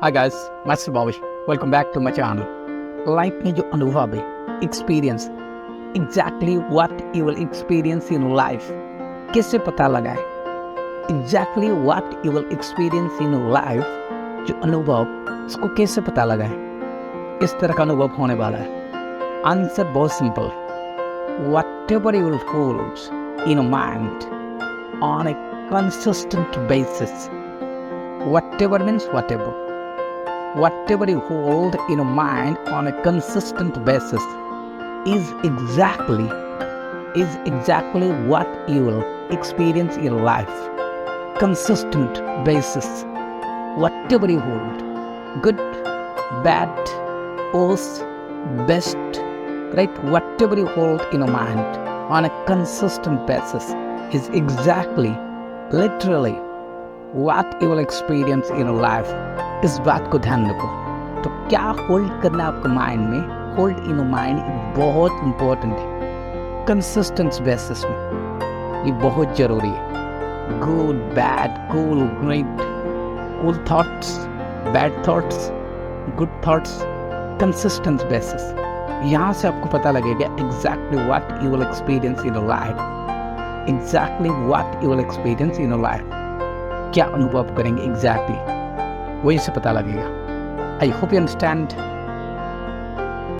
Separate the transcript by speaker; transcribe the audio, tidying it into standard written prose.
Speaker 1: Hi guys, master Bobby, welcome back to my channel. Life में जो अनुभव है, experience, exactly what you will experience in life, कैसे पता लगाए? Exactly what you will experience in life, जो अनुभव, उसको कैसे पता लगाए किस तरह का अनुभव होने वाला है? आंसर बहुत simple, what ever you will hold in mind on A consistent basis. Whatever means whatever. Whatever you hold in your mind on a consistent basis is exactly what you will experience in life. Consistent basis. Whatever you hold, good, bad, worst, best, right? Whatever you hold in your mind on a consistent basis is exactly, literally what you will experience in life. इस बात को ध्यान रखो। तो क्या hold करना है आपके माइंड में? होल्ड इन माइंड बहुत इंपॉर्टेंट है, कंसिस्टेंट बेसिस में ये बहुत जरूरी है। Good, bad, cool, great, cool thoughts, bad thoughts, good thoughts, consistent basis. यहाँ से आपको पता लगेगा exactly what you will experience in life. Exactly what you will experience in life, क्या अनुभव करेंगे एग्जैक्टली, वही से पता लगेगा। I hope you understand.